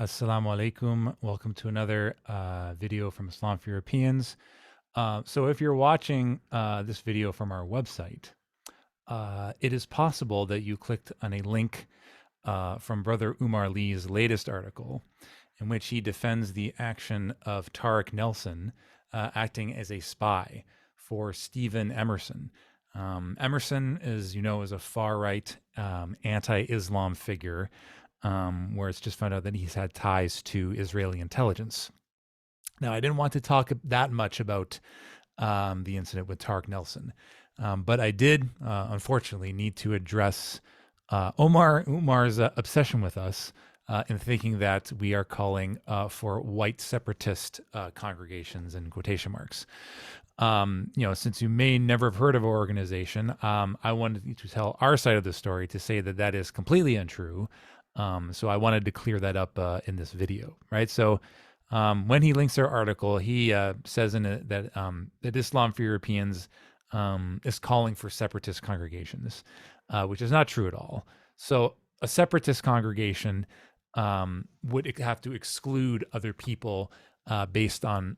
Assalamu alaikum. Welcome to another video from Islam for Europeans. So if you're watching this video from our website, it is possible that you clicked on a link from Brother Umar Lee's latest article in which he defends the action of Tariq Nelson acting as a spy for Stephen Emerson. Emerson, as you know, is a far-right anti-Islam figure where it's just found out that he's had ties to Israeli intelligence. Now, I didn't want to talk that much about the incident with Tariq Nelson, but I did, unfortunately, need to address Umar's obsession with us in thinking that we are calling for white separatist congregations in quotation marks. Since you may never have heard of our organization, I wanted to tell our side of the story to say that that is completely untrue. So I wanted to clear that up in this video, right? So when he links our article, he says in it that that Islam for Europeans is calling for separatist congregations, which is not true at all. So a separatist congregation would have to exclude other people based on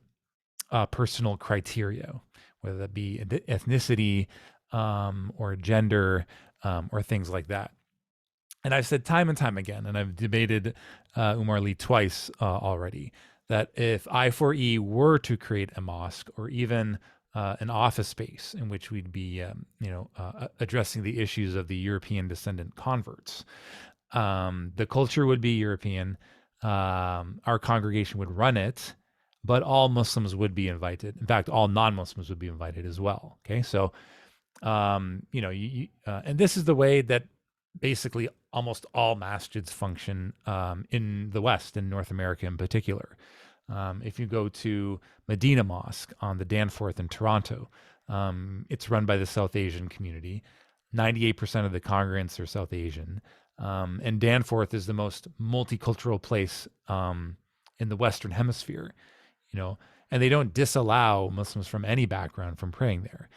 personal criteria, whether that be ethnicity or gender or things like that. And I've said time and time again, and I've debated Umar Lee twice already, that if I4E were to create a mosque or even an office space in which we'd be, addressing the issues of the European descendant converts, the culture would be European. Our congregation would run it, but all Muslims would be invited. In fact, all non-Muslims would be invited as well. Okay, so and this is the way that basically almost all masjids function in the West, in North America in particular. If you go to Medina Mosque on the Danforth in Toronto, it's run by the South Asian community. 98% of the congregants are South Asian. And Danforth is the most multicultural place in the Western Hemisphere, and they don't disallow Muslims from any background from praying there.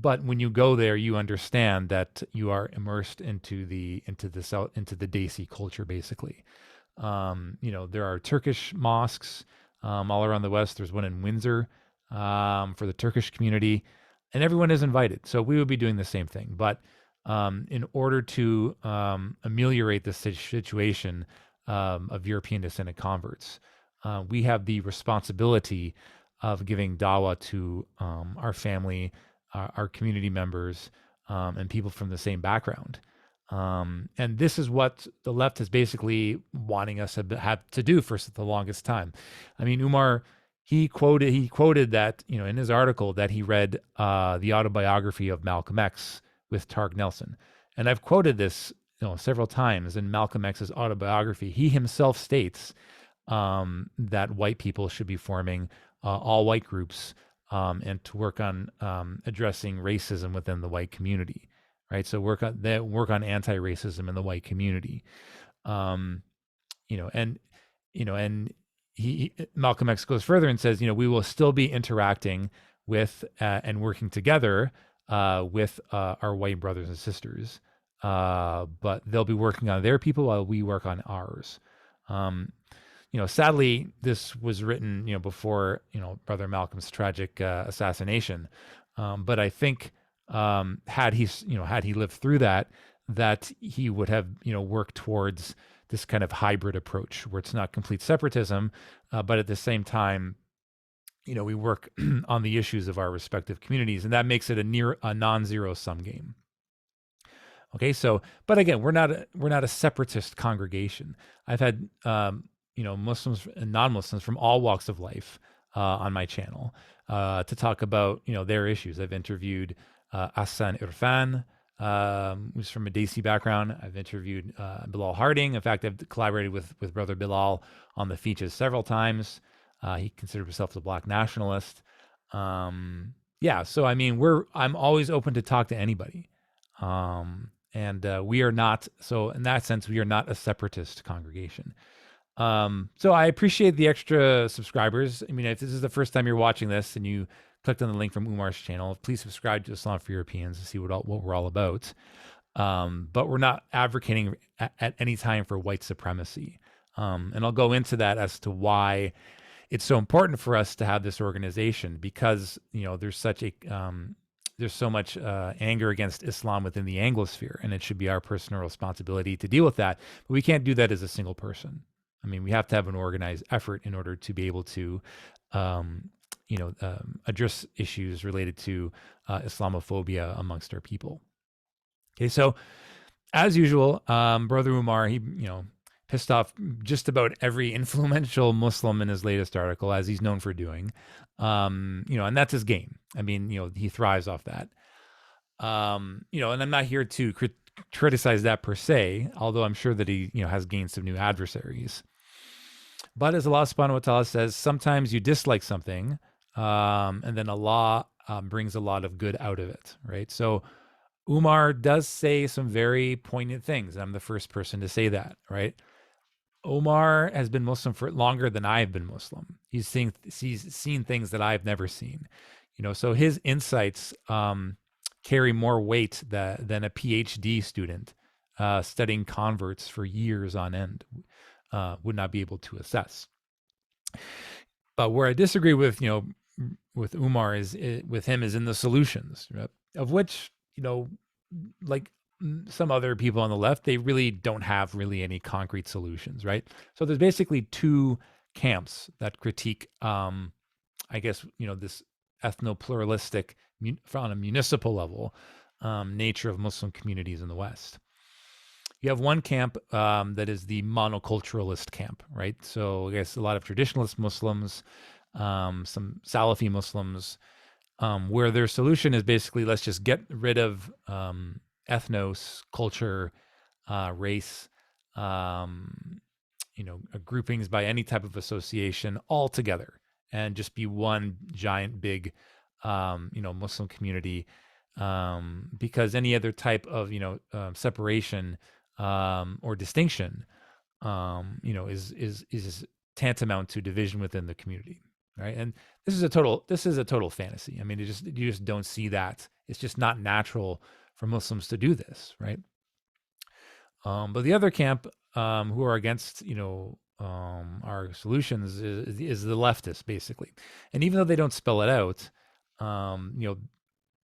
But when you go there, you understand that you are immersed into the Desi culture, basically. There are Turkish mosques all around the West. There's one in Windsor for the Turkish community, and everyone is invited. So we would be doing the same thing. But in order to ameliorate the situation of European descendant converts, we have the responsibility of giving dawah to our family, our community members, and people from the same background. And this is what the left is basically wanting us to have to do for the longest time. I mean, Umar, he quoted that, in his article that he read the autobiography of Malcolm X with Tariq Nelson. And I've quoted this, several times in Malcolm X's autobiography. He himself states that white people should be forming all white groups and to work on addressing racism within the white community, right? So work on anti-racism in the white community, and Malcolm X goes further and says, we will still be interacting with and working together with our white brothers and sisters, but they'll be working on their people while we work on ours. Sadly, this was written, before, Brother Malcolm's tragic assassination. But I think had he lived through that he would have, worked towards this kind of hybrid approach where it's not complete separatism, but at the same time, we work on the issues of our respective communities, and that makes it a non-zero sum game. Okay, so, but again, we're not a separatist congregation. I've had Muslims and non-Muslims from all walks of life on my channel to talk about their issues. I've interviewed Hassan Irfan, who's from a Desi background. I've interviewed Bilal Harding. In fact, I've collaborated with Brother Bilal on the features several times. He considered himself a black nationalist. So I mean, I'm always open to talk to anybody. And we are not, so in that sense, we are not a separatist congregation. So I appreciate the extra subscribers. I mean, if this is the first time you're watching this and you clicked on the link from Umar's channel, please subscribe to Islam for Europeans to see what we're all about. But we're not advocating at any time for white supremacy. And I'll go into that as to why it's so important for us to have this organization, because there's so much anger against Islam within the Anglosphere, and it should be our personal responsibility to deal with that. But we can't do that as a single person. I mean, we have to have an organized effort in order to be able to address issues related to Islamophobia amongst our people. Okay, so as usual, Brother Umar, he pissed off just about every influential Muslim in his latest article, as he's known for doing. And that's his game. I mean, he thrives off that. And I'm not here to criticize that per se, although I'm sure that he, has gained some new adversaries. But as Allah subhanahu wa ta'ala says, sometimes you dislike something, and then Allah brings a lot of good out of it, right? So Umar does say some very poignant things. I'm the first person to say that, right? Umar has been Muslim for longer than I've been Muslim. He's seen things that I've never seen, so his insights carry more weight than a PhD student studying converts for years on end would not be able to assess. But where I disagree with Umar is in the solutions, right? Of which, like some other people on the left, they really don't have really any concrete solutions, right? So there's basically two camps that critique, I guess, this ethno-pluralistic on a municipal level nature of Muslim communities in the West. You have one camp that is the monoculturalist camp, right? So I guess a lot of traditionalist Muslims, some Salafi Muslims, where their solution is basically, let's just get rid of ethnos, culture, race, groupings by any type of association all together, and just be one giant big, Muslim community, because any other type of, separation or distinction, is tantamount to division within the community, right? And this is a total fantasy. I mean, you just don't see that. It's just not natural for Muslims to do this, right? But the other camp, who are against, our solutions is the leftists, basically. And even though they don't spell it out,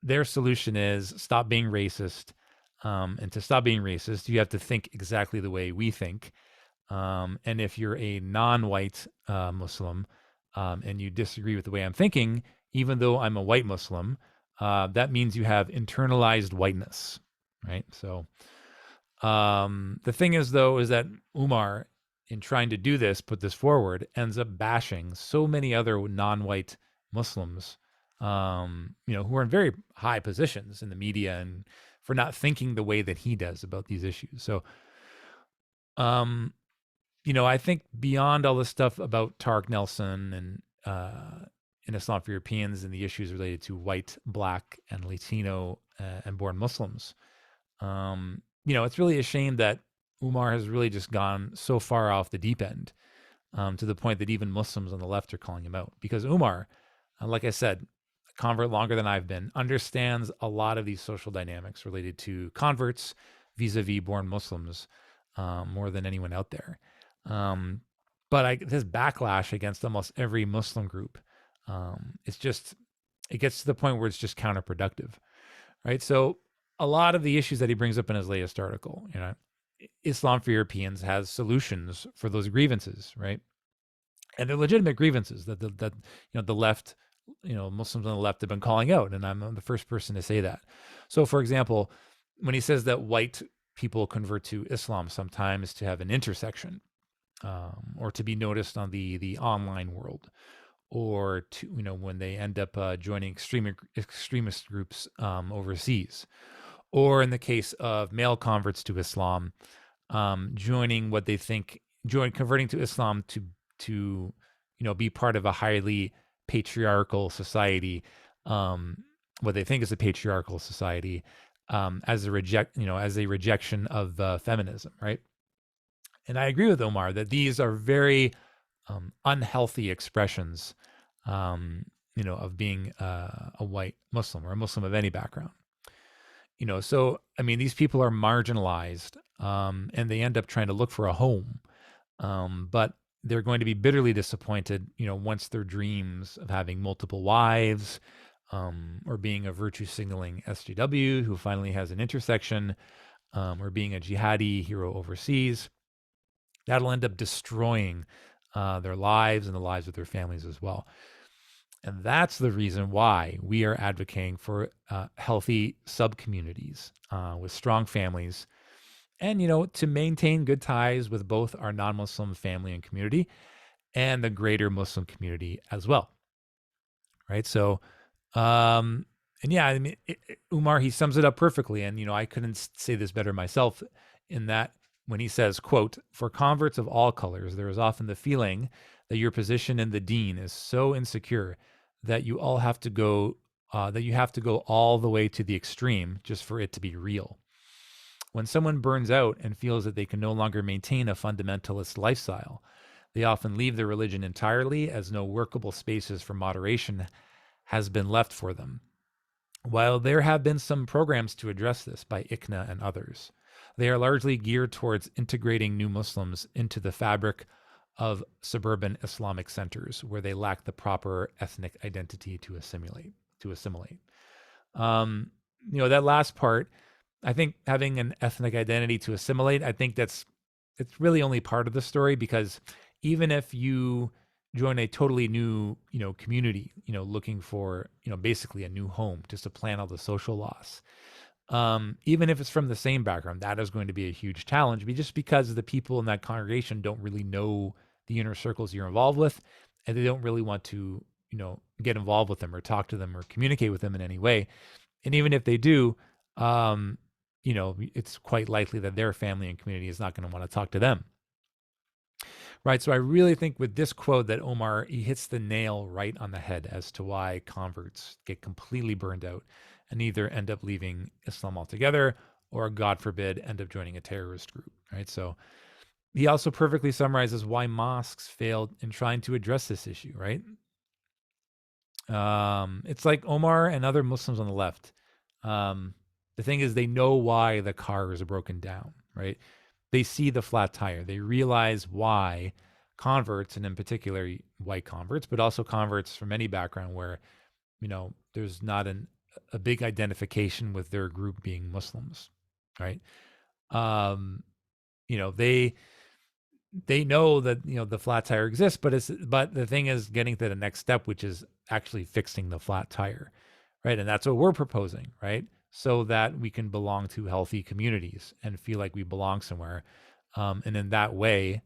their solution is stop being racist. And to stop being racist, you have to think exactly the way we think. And if you're a non-white Muslim, and you disagree with the way I'm thinking, even though I'm a white Muslim, that means you have internalized whiteness, right? So the thing is, though, is that Umar, in trying to do this, put this forward, ends up bashing so many other non-white Muslims, who are in very high positions in the media, and for not thinking the way that he does about these issues. So, I think beyond all the stuff about Tariq Nelson and in Islam for Europeans and the issues related to white, black, and Latino and born Muslims, it's really a shame that Umar has really just gone so far off the deep end, to the point that even Muslims on the left are calling him out. Because Umar, like I said, a convert longer than I've been, understands a lot of these social dynamics related to converts vis-a-vis born Muslims more than anyone out there. But this backlash against almost every Muslim group, it gets to the point where it's just counterproductive, right? So a lot of the issues that he brings up in his latest article, Islam for Europeans has solutions for those grievances, right? And they're legitimate grievances that the left, Muslims on the left have been calling out, and I'm the first person to say that. So, for example, when he says that white people convert to Islam sometimes to have an intersection, or to be noticed on the online world, or to when they end up joining extremist groups overseas, or in the case of male converts to Islam, converting to Islam to be part of a highly patriarchal society, what they think is a patriarchal society, as a rejection of feminism, right? And I agree with Omar that these are very unhealthy expressions, of being a white Muslim or a Muslim of any background. So I mean, these people are marginalized, and they end up trying to look for a home But they're going to be bitterly disappointed, once their dreams of having multiple wives, or being a virtue signaling SJW who finally has an intersection, or being a jihadi hero overseas, that'll end up destroying their lives and the lives of their families as well. And that's the reason why we are advocating for healthy sub communities with strong families, and to maintain good ties with both our non-Muslim family and community and the greater Muslim community as well. Right. So, and yeah, I mean, Umar, he sums it up perfectly. And, I couldn't say this better myself, in that when he says, quote, "For converts of all colors, there is often the feeling that your position in the deen is so insecure that you have to go all the way to the extreme just for it to be real. When someone burns out and feels that they can no longer maintain a fundamentalist lifestyle, they often leave their religion entirely, as no workable spaces for moderation has been left for them. While there have been some programs to address this by ICNA and others, they are largely geared towards integrating new Muslims into the fabric of suburban Islamic centers where they lack the proper ethnic identity to assimilate. That last part, I think having an ethnic identity to assimilate, I think it's really only part of the story, because even if you join a totally new, community, looking for, basically a new home to supplant all the social loss, even if it's from the same background, that is going to be a huge challenge, just because the people in that congregation don't really know the inner circles you're involved with, and they don't really want to, get involved with them or talk to them or communicate with them in any way. And even if they do, it's quite likely that their family and community is not going to want to talk to them. Right. So I really think with this quote that Omar, he hits the nail right on the head as to why converts get completely burned out and either end up leaving Islam altogether, or, God forbid, end up joining a terrorist group. Right. So he also perfectly summarizes why mosques failed in trying to address this issue. Right. It's like Omar and other Muslims on the left. The thing is, they know why the car is broken down. Right. They see the flat tire. They realize why converts, and in particular white converts, but also converts from any background where, there's not a big identification with their group being Muslims, right? They know that, the flat tire exists, but the thing is getting to the next step, which is actually fixing the flat tire, right? And that's what we're proposing, right? So that we can belong to healthy communities and feel like we belong somewhere, and in that way,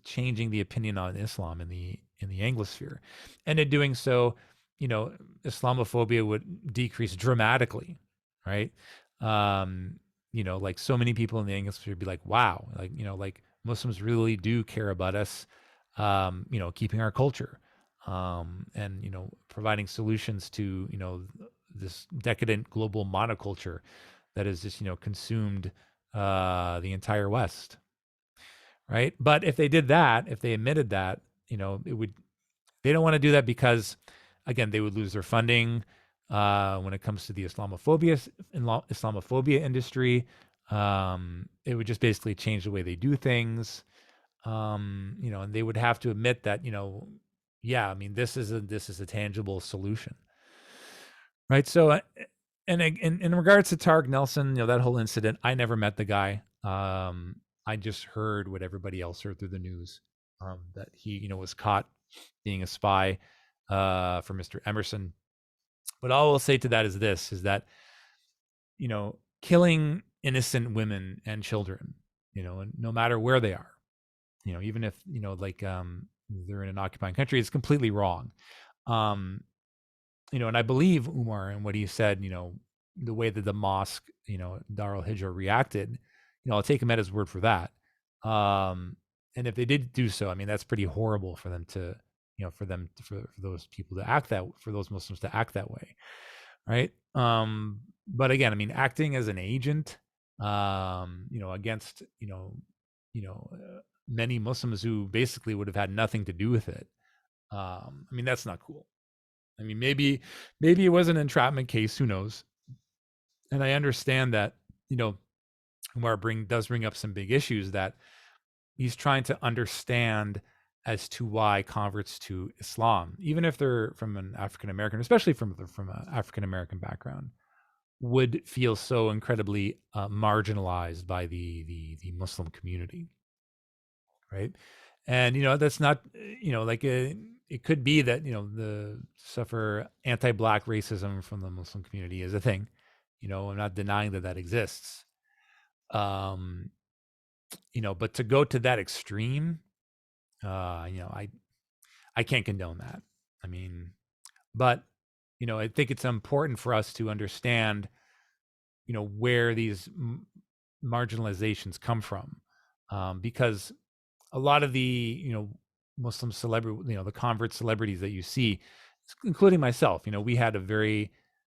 changing the opinion on Islam in the Anglosphere, and in doing so, Islamophobia would decrease dramatically, right? Like so many people in the Anglosphere would be like, wow, like Muslims really do care about us, keeping our culture, and providing solutions to this decadent global monoculture that has just consumed the entire West, right? But if they did that, if they admitted that, it would. They don't want to do that because, again, they would lose their funding when it comes to the Islamophobia industry. It would just basically change the way they do things. And they would have to admit that, yeah, I mean, this is a tangible solution, right? So, and in regards to Tariq Nelson, that whole incident, I never met the guy. I just heard what everybody else heard through the news, that he, was caught being a spy for Mr. Emerson. But all I'll say to that is this: is that, killing innocent women and children, and no matter where they are, even if they're in an occupying country, it's completely wrong. And I believe Umar and what he said, the way that the mosque, Dar al Hijra reacted, I'll take him at his word for that. And if they did do so, I mean, that's pretty horrible for them to, for those people to act that, for those Muslims to act that way. Right. But again, I mean, acting as an agent, against, many Muslims who basically would have had nothing to do with it. I mean, that's not cool. I mean, maybe it was an entrapment case. Who knows? And I understand that, Umar does bring up some big issues that he's trying to understand as to why converts to Islam, even if they're from an African American, especially from an African American background, would feel so incredibly marginalized by the Muslim community, right? And that's not like it could be that the suffer anti-black racism from the Muslim community is a thing. I'm not denying that exists. Um, but to go to that extreme, I can't condone that. I mean, but I think it's important for us to understand where these marginalizations come from, because a lot of the Muslim celebrity, the convert celebrities that you see, including myself, we had a very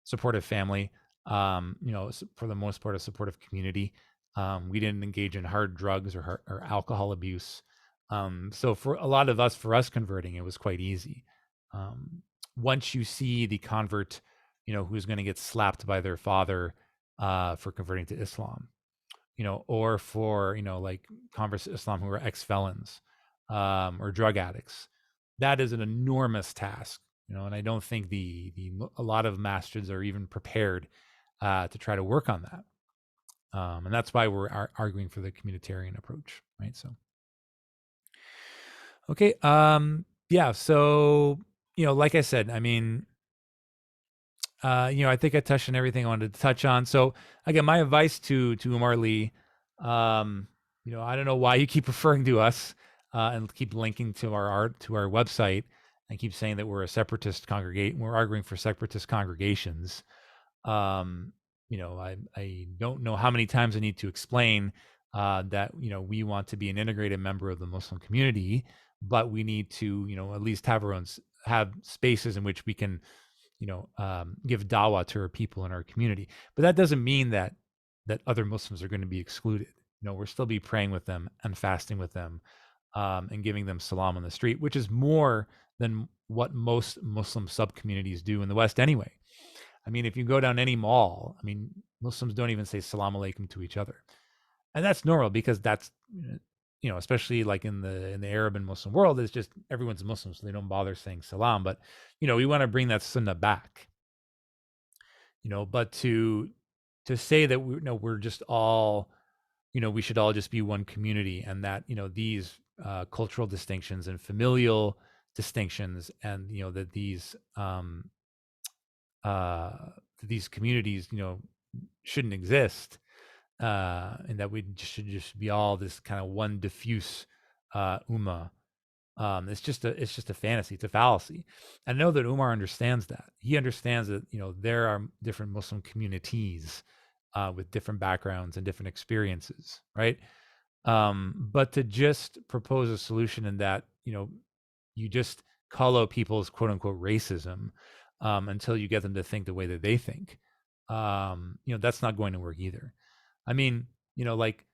supportive family, for the most part a supportive community. We didn't engage in hard drugs or alcohol abuse. So for a lot of us, converting, it was quite easy. Once you see the convert, who's going to get slapped by their father for converting to Islam, or for, like converts to Islam who are ex-felons or drug addicts, that is an enormous task, and I don't think a lot of masjids are even prepared to try to work on that. And that's why we're arguing for the communitarian approach, right? So, okay. Yeah. So, like I said, I mean, I think I touched on everything I wanted to touch on. So again, my advice to Umar Lee, I don't know why you keep referring to us and keep linking to our website and keep saying that we're a separatist congregation. We're arguing for separatist congregations. I don't know how many times I need to explain that we want to be an integrated member of the Muslim community, but we need to at least have spaces in which we can give dawah to our people in our community. But that doesn't mean that other Muslims are going to be excluded. We'll still be praying with them and fasting with them, and giving them salam on the street, which is more than what most Muslim sub-communities do in the West anyway. I mean, if you go down any mall, I mean, Muslims don't even say salam alaikum to each other. And that's normal because that's, especially like in the Arab and Muslim world, it's just everyone's Muslim, so they don't bother saying salam. But, we want to bring that sunnah back, but to say that we're just all, we should all just be one community, and that, these cultural distinctions and familial distinctions, and, that these communities, shouldn't exist, and that we should just be all this kind of one diffuse ummah. It's just a fantasy. It's a fallacy. I know that Umar understands that. He understands that there are different Muslim communities with different backgrounds and different experiences, right? But to just propose a solution in that you just call out people's quote unquote racism until you get them to think the way that they think, that's not going to work either. I mean, like,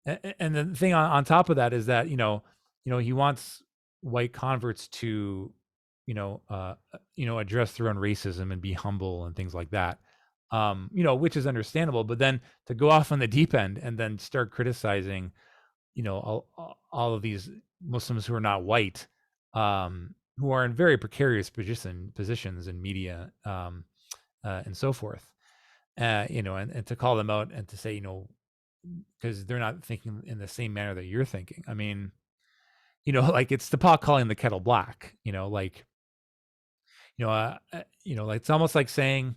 and the thing on top of that is that he wants white converts to address their own racism and be humble and things like that, which is understandable. But then to go off on the deep end and then start criticizing all of these Muslims who are not white, who are in very precarious positions in media, and so forth, and to call them out and to say, because they're not thinking in the same manner that you're thinking. I mean, like it's the pot calling the kettle black. Like, like it's almost like saying,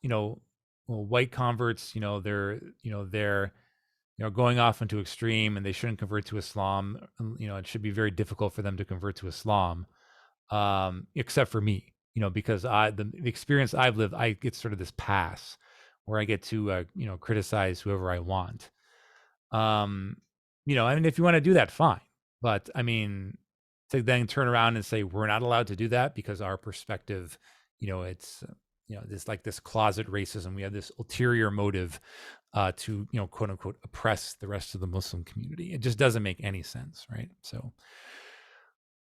well, white converts, they're going off into extreme and they shouldn't convert to Islam. It should be very difficult for them to convert to Islam, except for me, because the experience I've lived, I get sort of this pass where I get to, criticize whoever I want. I mean, if you want to do that, fine. But I mean, to then turn around and say we're not allowed to do that because our perspective, it's this like this closet racism. We have this ulterior motive to quote unquote oppress the rest of the Muslim community. It just doesn't make any sense, right? So,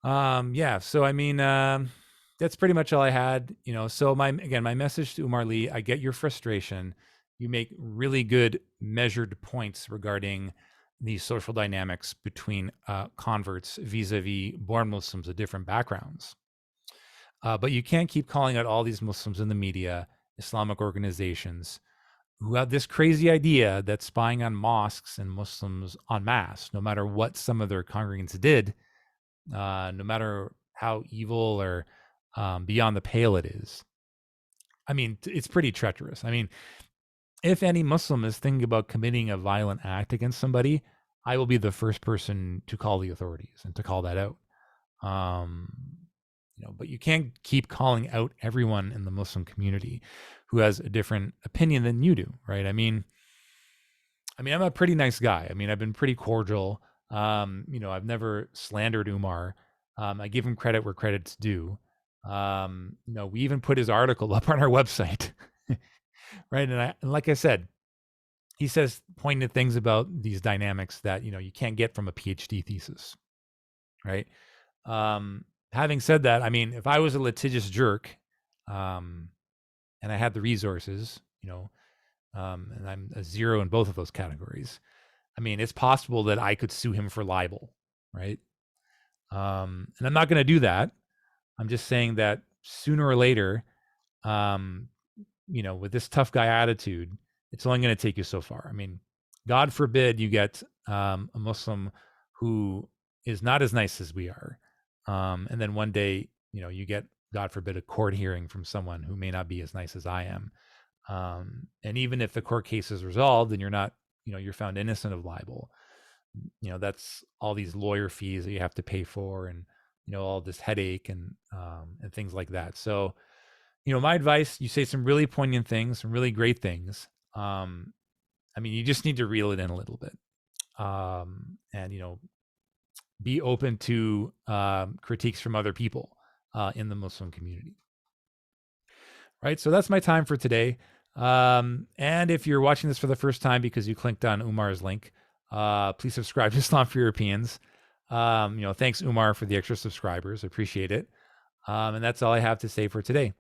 yeah. So I mean, that's pretty much all I had. So my message to Umar Lee: I get your frustration. You make really good measured points regarding these social dynamics between converts vis-a-vis born Muslims of different backgrounds. But you can't keep calling out all these Muslims in the media, Islamic organizations, who have this crazy idea that spying on mosques and Muslims en masse, no matter what some of their congregants did, no matter how evil or beyond the pale it is. I mean, it's pretty treacherous. I mean, if any Muslim is thinking about committing a violent act against somebody, I will be the first person to call the authorities and to call that out. But you can't keep calling out everyone in the Muslim community who has a different opinion than you do, right? I mean, I'm a pretty nice guy. I mean, I've been pretty cordial. I've never slandered Umar. I give him credit where credit's due. We even put his article up on our website, right? And like I said, he says pointed things about these dynamics that you can't get from a PhD thesis, right? Having said that, I mean, if I was a litigious jerk, and I had the resources, and I'm a zero in both of those categories, I mean, it's possible that I could sue him for libel, right? And I'm not going to do that. I'm just saying that sooner or later, with this tough guy attitude, it's only going to take you so far. I mean, God forbid you get a Muslim who is not as nice as we are. And then one day, you get, God forbid, a court hearing from someone who may not be as nice as I am. And even if the court case is resolved and you're not, you're found innocent of libel, that's all these lawyer fees that you have to pay for, and, all this headache and things like that. So, my advice, you say some really poignant things, some really great things. You just need to reel it in a little bit. And, be open to critiques from other people in the Muslim community. Right. So that's my time for today. And if you're watching this for the first time because you clicked on Umar's link, please subscribe to Islam for Europeans. Thanks, Umar, for the extra subscribers. I appreciate it. And that's all I have to say for today.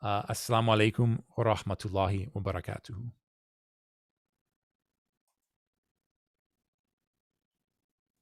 Assalamu alaikum wa rahmatullahi wa barakatuhu.